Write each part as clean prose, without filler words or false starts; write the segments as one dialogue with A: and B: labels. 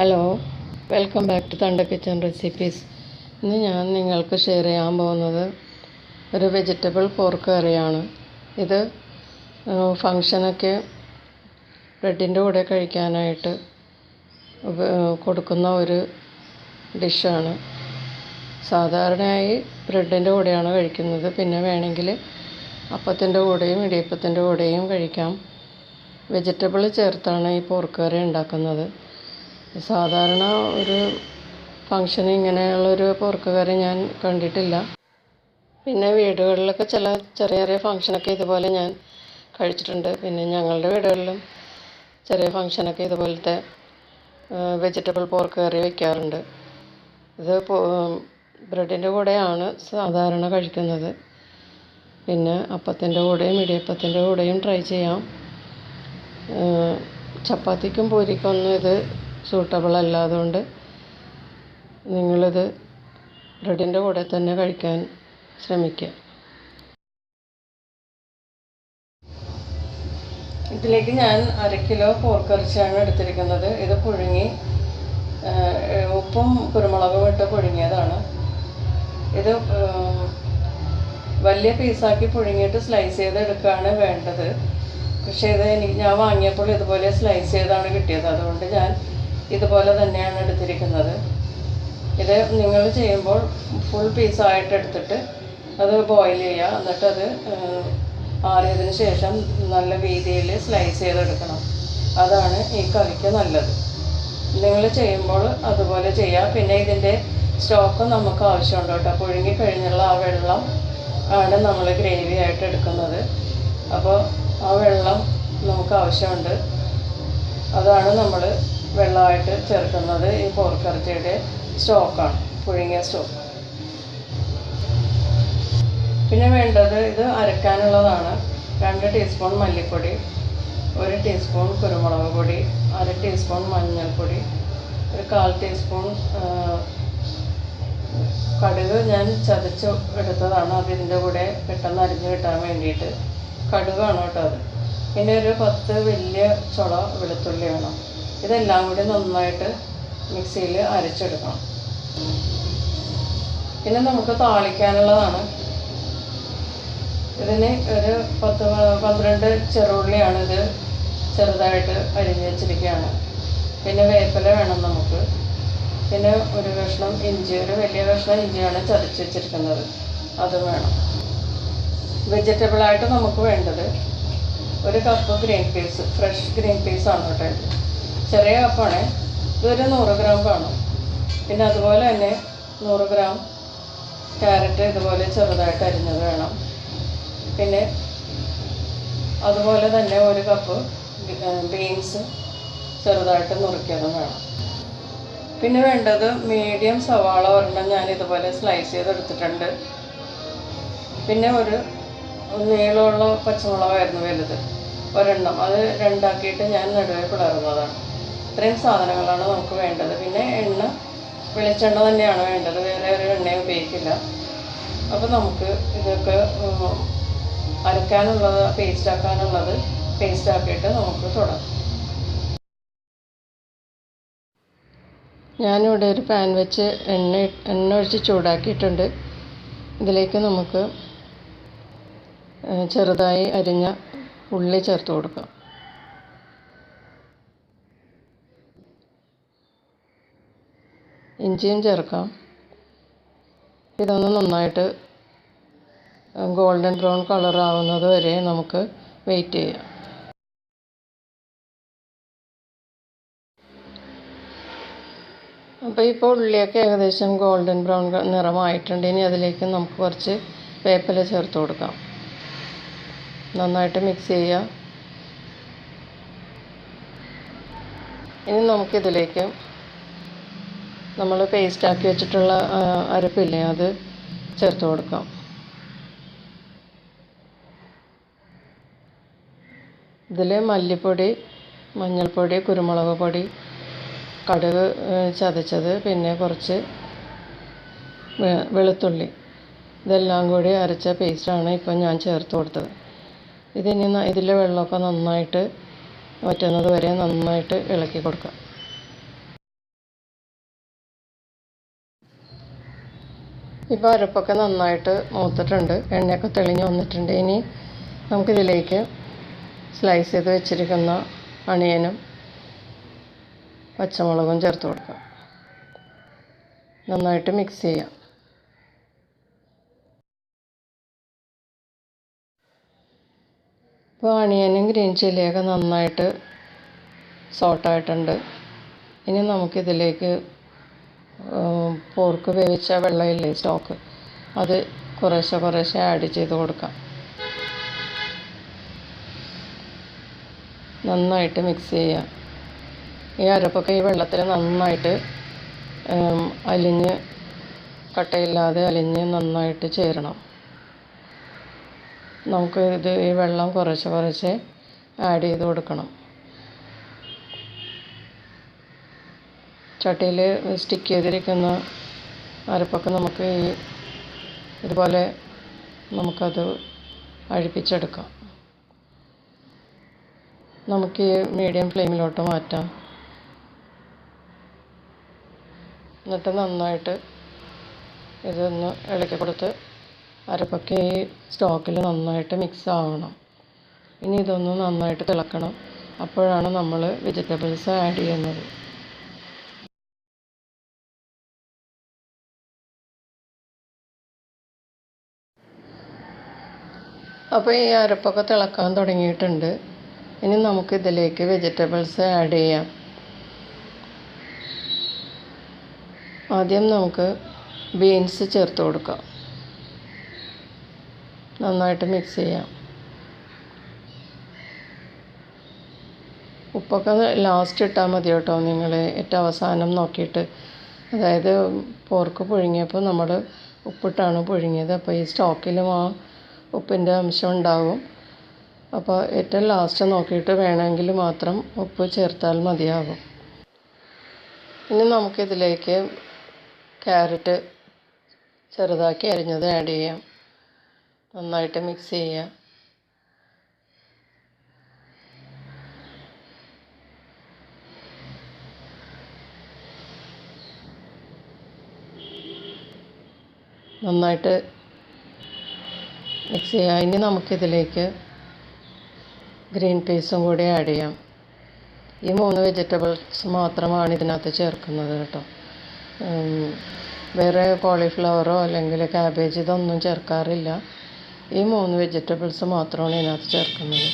A: Hello, welcome back to തണ്ട kitchen recipes. ഇന്ന് ഞാൻ നിങ്ങൾക്ക് ഷെയർ ചെയ്യാൻ പോകുന്നത് ഒരു വെജിറ്റബിൾ പോർക്ക് കറിയാണ്. ഇത് ഫങ്ഷനൊക്കെ ബ്രെഡിൻ്റെ കൂടെ കഴിക്കാനായിട്ട് കൊടുക്കുന്ന ഒരു ഡിഷാണ്. സാധാരണയായി ബ്രെഡിൻ്റെ കൂടെയാണ് കഴിക്കുന്നത്. പിന്നെ വേണമെങ്കിൽ അപ്പത്തിൻ്റെ കൂടെയും ഇടിയപ്പത്തിൻ്റെ കൂടെയും കഴിക്കാം. വെജിറ്റബിൾ ചേർത്താണ് ഈ പോർക്ക് കറി ഉണ്ടാക്കുന്നത്. സാധാരണ ഒരു ഫങ്ഷന് ഇങ്ങനെയുള്ളൊരു പോർക്ക് കറി ഞാൻ കണ്ടിട്ടില്ല. പിന്നെ വീടുകളിലൊക്കെ ചെറിയ ചെറിയ ഫങ്ഷനൊക്കെ ഇതുപോലെ ഞാൻ കഴിച്ചിട്ടുണ്ട്. പിന്നെ ഞങ്ങളുടെ വീടുകളിലും ചെറിയ ഫങ്ഷനൊക്കെ ഇതുപോലത്തെ വെജിറ്റബിൾ പോർക്ക് കറി വയ്ക്കാറുണ്ട്. ഇത് ബ്രെഡിൻ്റെ കൂടെയാണ് സാധാരണ കഴിക്കുന്നത്. പിന്നെ അപ്പത്തിൻ്റെ കൂടെയും ഇടിയപ്പത്തിൻ്റെ കൂടെയും ട്രൈ ചെയ്യാം. ചപ്പാത്തിക്കും പൂരിക്കൊന്നും ഇത് സൂട്ടബിൾ അല്ല. അതുകൊണ്ട് നിങ്ങളിത് ബ്രെഡിൻ്റെ കൂടെ തന്നെ കഴിക്കാൻ ശ്രമിക്കുക. ഇതിലേക്ക് ഞാൻ 1/2 കിലോ പോർക്ക് ഇറച്ചിയാണ് എടുത്തിരിക്കുന്നത്. ഇത് പുഴുങ്ങി ഉപ്പും കുരുമുളകും ഇട്ട് പുഴുങ്ങിയതാണ്. ഇത് വലിയ പീസാക്കി പുഴുങ്ങിയിട്ട് സ്ലൈസ് ചെയ്ത് എടുക്കുകയാണ് വേണ്ടത്. പക്ഷേ ഇത് ഞാൻ വാങ്ങിയപ്പോൾ ഇതുപോലെ സ്ലൈസ് ചെയ്താണ് കിട്ടിയത്. അതുകൊണ്ട് ഞാൻ ഇതുപോലെ തന്നെയാണ് എടുത്തിരിക്കുന്നത്. ഇത് നിങ്ങൾ ചെയ്യുമ്പോൾ ഫുൾ പീസായിട്ട് എടുത്തിട്ട് അത് ബോയിൽ ചെയ്യുക. എന്നിട്ടത് ആറിയതിന് ശേഷം നല്ല വീതിയിൽ സ്ലൈസ് ചെയ്തെടുക്കണം. അതാണ് ഈ കറിക്ക് നല്ലത്. നിങ്ങൾ ചെയ്യുമ്പോൾ അതുപോലെ ചെയ്യുക. പിന്നെ ഇതിൻ്റെ സ്റ്റോക്ക് നമുക്ക് ആവശ്യമുണ്ട് കേട്ടോ. പുഴുങ്ങി കഴിഞ്ഞുള്ള ആ വെള്ളം ആണ് നമ്മൾ ഗ്രേവി ആയിട്ട് എടുക്കുന്നത്. അപ്പോൾ ആ വെള്ളം നമുക്ക് ആവശ്യമുണ്ട്. അതാണ് നമ്മൾ വെള്ളമായിട്ട് ചേർക്കുന്നത്. ഈ പോർക്ക് ഇറച്ചിയുടെ സ്റ്റോക്കാണ്, പുഴുങ്ങിയ സ്റ്റോക്ക്. പിന്നെ വേണ്ടത് ഇത് അരക്കാനുള്ളതാണ്. 2 ടീസ്പൂൺ മല്ലിപ്പൊടി, 1 ടീസ്പൂൺ കുരുമുളക് പൊടി, 1/2 ടീസ്പൂൺ മഞ്ഞൾപ്പൊടി, 1/4 ടീസ്പൂൺ കടുക് ഞാൻ ചതച്ച് എടുത്തതാണ്. അതിൻ്റെ കൂടെ പെട്ടെന്ന് അരിഞ്ഞ് കിട്ടാൻ വേണ്ടിയിട്ട് കടുകാണ് കേട്ടോ അത്. പിന്നെ ഒരു 10 വലിയ ചുള വെളുത്തുള്ളി വേണം. ഇതെല്ലാം കൂടി നന്നായിട്ട് മിക്സിയിൽ അരച്ചെടുക്കണം. പിന്നെ നമുക്ക് താളിക്കാനുള്ളതാണ്. ഇതിന് ഒരു 10-12 ചെറുള്ളിയാണ്. ഇത് ചെറുതായിട്ട് അരിഞ്ഞ് വെച്ചിരിക്കുകയാണ്. പിന്നെ വേപ്പില വേണം നമുക്ക്. പിന്നെ ഒരു കഷ്ണം ഇഞ്ചി, ഒരു വലിയ കഷ്ണം ഇഞ്ചിയാണ് ചതച്ച് വെച്ചിരിക്കുന്നത്, അത് വേണം. വെജിറ്റബിളായിട്ട് നമുക്ക് വേണ്ടത് 1 cup green peas, fresh green പീസാണ് കേട്ടോ. ഇത് ചെറിയ കപ്പാണ്. ഇതൊരു 100 ഗ്രാം കാണും. പിന്നെ അതുപോലെ തന്നെ 100 ഗ്രാം ക്യാരറ്റ് ഇതുപോലെ ചെറുതായിട്ട് അരിഞ്ഞത് വേണം. പിന്നെ അതുപോലെ തന്നെ 1 കപ്പ് ബീൻസ് ചെറുതായിട്ട് നുറുക്കിയതും വേണം. പിന്നെ വേണ്ടത് മീഡിയം സവാള ഒരെണ്ണം ഞാൻ ഇതുപോലെ സ്ലൈസ് ചെയ്തെടുത്തിട്ടുണ്ട്. പിന്നെ ഒരു നീളമുള്ള പച്ചമുളകായിരുന്നു വലുത്, ഒരെണ്ണം. അത് 2 ആക്കിയിട്ട് ഞാൻ നടുവേ പിളർന്നതാണ്. ഇത്രയും സാധനങ്ങളാണ് നമുക്ക് വേണ്ടത്. പിന്നെ വെളിച്ചെണ്ണ തന്നെയാണ് വേണ്ടത്, വേറെ ഒരു എണ്ണയും ഉപയോഗിക്കില്ല. അപ്പോൾ നമുക്ക് ഇതൊക്കെ അരക്കാനുള്ളത്, പേസ്റ്റാക്കിയിട്ട് നമുക്ക് തുടങ്ങാം. ഞാനിവിടെ ഒരു പാൻ വെച്ച് എണ്ണ ഒഴിച്ച് ചൂടാക്കിയിട്ടുണ്ട്. ഇതിലേക്ക് നമുക്ക് ചെറുതായി അരിഞ്ഞ ഉള്ളി ചേർത്ത് കൊടുക്കാം. ഇഞ്ചിയും ചേർക്കാം. ഇതൊന്ന് നന്നായിട്ട് ഗോൾഡൻ ബ്രൗൺ കളർ ആവുന്നത് വരെ നമുക്ക് വെയിറ്റ് ചെയ്യാം. അപ്പോൾ ഇപ്പോൾ ഉള്ളിയൊക്കെ ഏകദേശം ഗോൾഡൻ ബ്രൗൺ നിറമായിട്ടുണ്ട്. ഇനി അതിലേക്ക് നമുക്ക് കുറച്ച് വേപ്പില ചേർത്ത് കൊടുക്കാം. നന്നായിട്ട് മിക്സ് ചെയ്യുക. ഇനി നമുക്കിതിലേക്ക് നമ്മൾ പേസ്റ്റാക്കി വെച്ചിട്ടുള്ള അരപ്പില്ലേ, അത് ചേർത്ത് കൊടുക്കാം. ഇതിൽ മല്ലിപ്പൊടി, മഞ്ഞൾപ്പൊടി, കുരുമുളക് പൊടി, കടുക് ചതച്ചത്, പിന്നെ കുറച്ച് വെളുത്തുള്ളി, ഇതെല്ലാം കൂടി അരച്ച പേസ്റ്റാണ് ഇപ്പം ഞാൻ ചേർത്ത് കൊടുത്തത്. ഇതിലെ വെള്ളമൊക്കെ നന്നായിട്ട് വറ്റുന്നത് വരെ നന്നായിട്ട് ഇളക്കി കൊടുക്കാം. ഇപ്പോൾ അരപ്പൊക്കെ നന്നായിട്ട് മൂത്തിട്ടുണ്ട്, എണ്ണയൊക്കെ തെളിഞ്ഞ് വന്നിട്ടുണ്ട്. ഇനി നമുക്കിതിലേക്ക് സ്ലൈസ് ചെയ്ത് വെച്ചിരിക്കുന്ന അണിയനും പച്ചമുളകും ചേർത്ത് കൊടുക്കാം. നന്നായിട്ട് മിക്സ് ചെയ്യാം. ഇപ്പോൾ അണിയനും ഗ്രീൻ ചില്ലിയൊക്കെ നന്നായിട്ട് സോട്ടായിട്ടുണ്ട്. ഇനി നമുക്കിതിലേക്ക് പോർക്ക് വേവിച്ച വെള്ളമില്ലേ, സ്റ്റോക്ക്, അത് കുറേശ്ശെ ആഡ് ചെയ്ത് കൊടുക്കാം. നന്നായിട്ട് മിക്സ് ചെയ്യാം. ഈ അരപ്പൊക്കെ ഈ വെള്ളത്തിൽ നന്നായിട്ട് അലിഞ്ഞ് കട്ടയില്ലാതെ അലിഞ്ഞ് നന്നായിട്ട് ചേരണം. നമുക്ക് ഈ വെള്ളം കുറേശ്ശെ ആഡ് ചെയ്ത് കൊടുക്കണം. ചട്ടിയിൽ സ്റ്റിക്ക് ചെയ്തിരിക്കുന്ന അരപ്പൊക്കെ നമുക്ക് ഇതുപോലെ നമുക്കത് അഴിപ്പിച്ചെടുക്കാം. നമുക്ക് മീഡിയം ഫ്ലെയിമിലോട്ട് മാറ്റാം. എന്നിട്ട് നന്നായിട്ട് ഇതൊന്ന് ഇളക്കി കൊടുത്ത് അരപ്പൊക്കെ ഈ സ്റ്റോക്കിൽ നന്നായിട്ട് മിക്സ് ആവണം. ഇനി ഇതൊന്ന് നന്നായിട്ട് തിളക്കണം. അപ്പോഴാണ് നമ്മൾ വെജിറ്റബിൾസ് ആഡ് ചെയ്യുന്നത്. അപ്പോൾ ഈ അരപ്പൊക്കെ തിളക്കാൻ തുടങ്ങിയിട്ടുണ്ട്. ഇനി നമുക്കിതിലേക്ക് വെജിറ്റബിൾസ് ആഡ് ചെയ്യാം. ആദ്യം നമുക്ക് ബീൻസ് ചേർത്ത് കൊടുക്കാം. നന്നായിട്ട് മിക്സ് ചെയ്യാം. ഉപ്പൊക്കെ ലാസ്റ്റ് ഇട്ടാൽ മതി കേട്ടോ. നിങ്ങൾ ഏറ്റവും അവസാനം നോക്കിയിട്ട്, അതായത് പോർക്ക് പുഴുങ്ങിയപ്പോൾ നമ്മൾ ഉപ്പിട്ടാണ് പുഴുങ്ങിയത്. അപ്പോൾ ഈ സ്റ്റോക്കിലും ആ ഉപ്പിൻ്റെ അംശം ഉണ്ടാകും. അപ്പോൾ ഏറ്റവും ലാസ്റ്റ് നോക്കിയിട്ട് വേണമെങ്കിൽ മാത്രം ഉപ്പ് ചേർത്താൽ മതിയാകും. ഇനി നമുക്കിതിലേക്ക് ക്യാരറ്റ് ചെറുതാക്കി അരിഞ്ഞത് ആഡ് ചെയ്യാം. നന്നായിട്ട് മിക്സ് ചെയ്യുക. നന്നായിട്ട് മിക്സ് ചെയ്യുക. ഇനി നമുക്കിതിലേക്ക് ഗ്രീൻ പീസും കൂടി ആഡ് ചെയ്യാം. ഈ 3 വെജിറ്റബിൾസ് മാത്രമാണ് ഇതിനകത്ത് ചേർക്കുന്നത് കേട്ടോ. വേറെ കോളിഫ്ലവറോ അല്ലെങ്കിൽ ക്യാബേജ് ഇതൊന്നും ചേർക്കാറില്ല. ഈ 3 വെജിറ്റബിൾസ് മാത്രമാണ് ഇതിനകത്ത് ചേർക്കുന്നത്.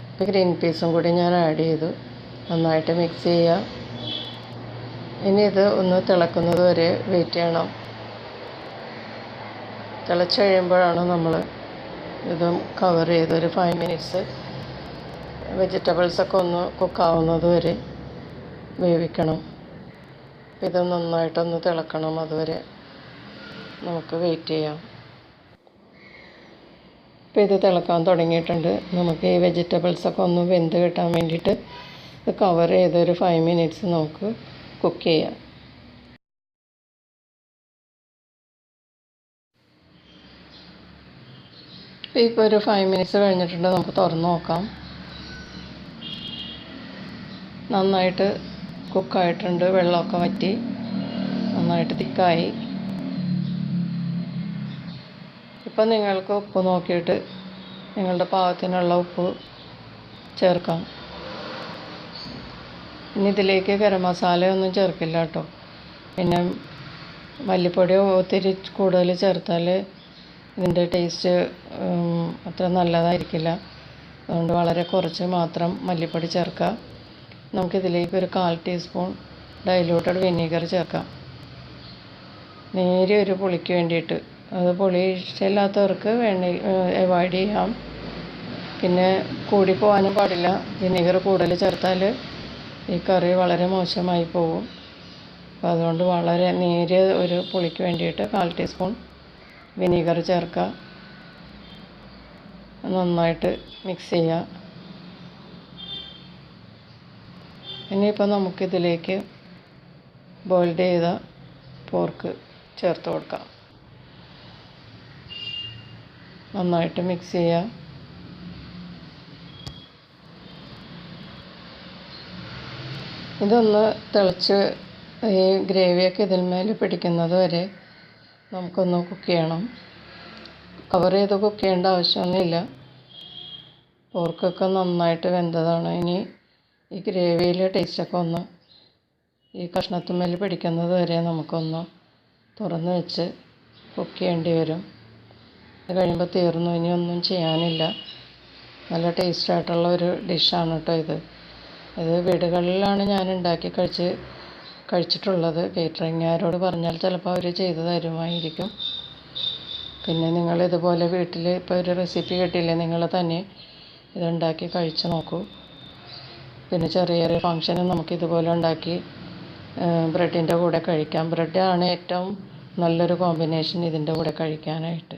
A: ഇപ്പോൾ ഗ്രീൻ പീസും കൂടി ഞാൻ ആഡ് ചെയ്തു. നന്നായിട്ട് മിക്സ് ചെയ്യുക. ഇനി ഇത് ഒന്ന് തിളക്കുന്നത് വരെ വെയിറ്റ് ചെയ്യണം. തിളച്ച് കഴിയുമ്പോഴാണ് നമ്മൾ ഇത് കവർ ചെയ്ത് ഒരു 5 മിനിറ്റ്സ് വെജിറ്റബിൾസൊക്കെ ഒന്ന് കുക്കാവുന്നത് വരെ വേവിക്കണം. ഇത് നന്നായിട്ടൊന്ന് തിളക്കണം. അതുവരെ നമുക്ക് വെയിറ്റ് ചെയ്യാം. ഇപ്പോൾ ഇത് തിളക്കാൻ തുടങ്ങിയിട്ടുണ്ട്. നമുക്ക് ഈ വെജിറ്റബിൾസൊക്കെ ഒന്ന് വെന്ത് കിട്ടാൻ വേണ്ടിയിട്ട് ഇത് കവർ ചെയ്ത് ഒരു 5 മിനിറ്റ്സ് നമുക്ക് കുക്ക് ചെയ്യാം. ഇപ്പോൾ ഒരു 5 മിനിറ്റ്സ് കഴിഞ്ഞിട്ടുണ്ട്. നമുക്ക് തുറന്ന് നോക്കാം. നന്നായിട്ട് കുക്കായിട്ടുണ്ട്. വെള്ളമൊക്കെ വറ്റി നന്നായിട്ട് തിക്കായി. ഇപ്പം നിങ്ങൾക്ക് ഉപ്പ് നോക്കിയിട്ട് നിങ്ങളുടെ പാകത്തിനുള്ള ഉപ്പ് ചേർക്കാം. ഇനി ഇതിലേക്ക് ഗരം മസാലയൊന്നും ചേർക്കില്ല കേട്ടോ. പിന്നെ മല്ലിപ്പൊടി ഒത്തിരി കൂടുതൽ ചേർത്താൽ ഇതിൻ്റെ ടേസ്റ്റ് അത്ര നല്ലതായിരിക്കില്ല. അതുകൊണ്ട് വളരെ കുറച്ച് മാത്രം മല്ലിപ്പൊടി ചേർക്കുക. നമുക്കിതിലേക്ക് ഒരു 1/4 ടീസ്പൂൺ ഡൈലൂട്ടഡ് വിനീഗർ ചേർക്കാം. നേരിയ ഒരു പുളിക്ക് വേണ്ടിയിട്ട്. അത് പുളി ഇഷ്ടമില്ലാത്തവർക്ക് അവോയ്ഡ് ചെയ്യാം. പിന്നെ കൂടിപ്പോകാനും പാടില്ല. വിനീഗർ കൂടുതൽ ചേർത്താൽ ഈ കറി വളരെ മോശമായി പോകും. അപ്പോൾ അതുകൊണ്ട് വളരെ നേരിയ ഒരു പുളിക്ക് വേണ്ടിയിട്ട് 1/4 ടീസ്പൂൺ വിനീഗർ ചേർക്കുക. നന്നായിട്ട് മിക്സ് ചെയ്യുക. ഇനിയിപ്പോൾ നമുക്കിതിലേക്ക് ബോയിൽഡ് ചെയ്ത പോർക്ക് ചേർത്ത് കൊടുക്കാം. നന്നായിട്ട് മിക്സ് ചെയ്യുക. ഇതൊന്ന് തിളച്ച് ഈ ഗ്രേവിയൊക്കെ ഇതിന്മേൽ പിടിക്കുന്നത് വരെ നമുക്കൊന്ന് കുക്ക് ചെയ്യണം. കവർ ചെയ്ത് കുക്ക് ചെയ്യേണ്ട ആവശ്യമൊന്നുമില്ല. പോർക്കൊക്കെ നന്നായിട്ട് വെന്തതാണ്. ഇനി ഈ ഗ്രേവിയിലെ ടേസ്റ്റൊക്കെ ഒന്ന് ഈ കഷ്ണത്തുമ്മേൽ പിടിക്കുന്നത് വരെ നമുക്കൊന്ന് തുറന്ന് വെച്ച് കുക്ക് ചെയ്യേണ്ടി വരും. അത് കഴിയുമ്പോൾ തീർന്നു, ഇനി ഒന്നും ചെയ്യാനില്ല. നല്ല ടേസ്റ്റായിട്ടുള്ള ഒരു ഡിഷാണ് കേട്ടോ ഇത്. ഇത് വീടുകളിലാണ് ഞാൻ ഉണ്ടാക്കി കഴിച്ചിട്ടുള്ളത്. കേറ്ററിംഗുകാരോട് പറഞ്ഞാൽ ചിലപ്പോൾ അവർ ചെയ്തു തരുമായിരിക്കും. പിന്നെ നിങ്ങൾ ഇതുപോലെ വീട്ടിൽ ഇപ്പോൾ ഒരു റെസിപ്പി കിട്ടിയില്ലേ, നിങ്ങൾ തന്നെ ഇതുണ്ടാക്കി കഴിച്ച് നോക്കൂ. പിന്നെ ചെറിയ ചെറിയ ഫങ്ഷന് നമുക്കിതുപോലെ ഉണ്ടാക്കി ബ്രെഡിൻ്റെ കൂടെ കഴിക്കാം. ബ്രെഡാണ് ഏറ്റവും നല്ലൊരു കോമ്പിനേഷൻ ഇതിൻ്റെ കൂടെ കഴിക്കാനായിട്ട്.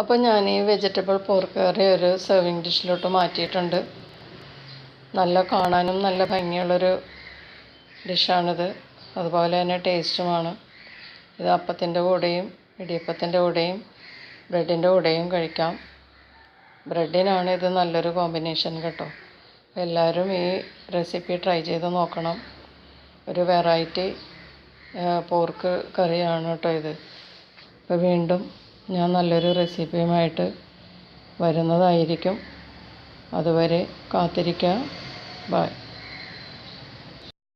A: അപ്പോൾ ഞാൻ ഈ വെജിറ്റബിൾ പോർക്ക് കറി ഒരു സെർവിങ് ഡിഷിലോട്ട് മാറ്റിയിട്ടുണ്ട്. നല്ല കാണാനും നല്ല ഭംഗിയുള്ളൊരു ഡിഷാണിത്. അതുപോലെ തന്നെ ടേസ്റ്റുമാണ്. ഇത് അപ്പത്തിൻ്റെ കൂടെയും ഇടിയപ്പത്തിൻ്റെ കൂടെയും ബ്രെഡിൻ്റെ കൂടെയും കഴിക്കാം. ബ്രെഡിനാണ് ഇത് നല്ലൊരു കോമ്പിനേഷൻ കേട്ടോ. എല്ലാവരും ഈ റെസിപ്പി ട്രൈ ചെയ്ത് നോക്കണം. ഒരു വെറൈറ്റി പോർക്ക് കറിയാണ് കേട്ടോ ഇത്. അപ്പോൾ വീണ്ടും ഞാൻ നല്ലൊരു റെസിപ്പിയുമായിട്ട് വരുന്നതായിരിക്കും. അതുവരെ കാത്തിരിക്കുക. ബൈ.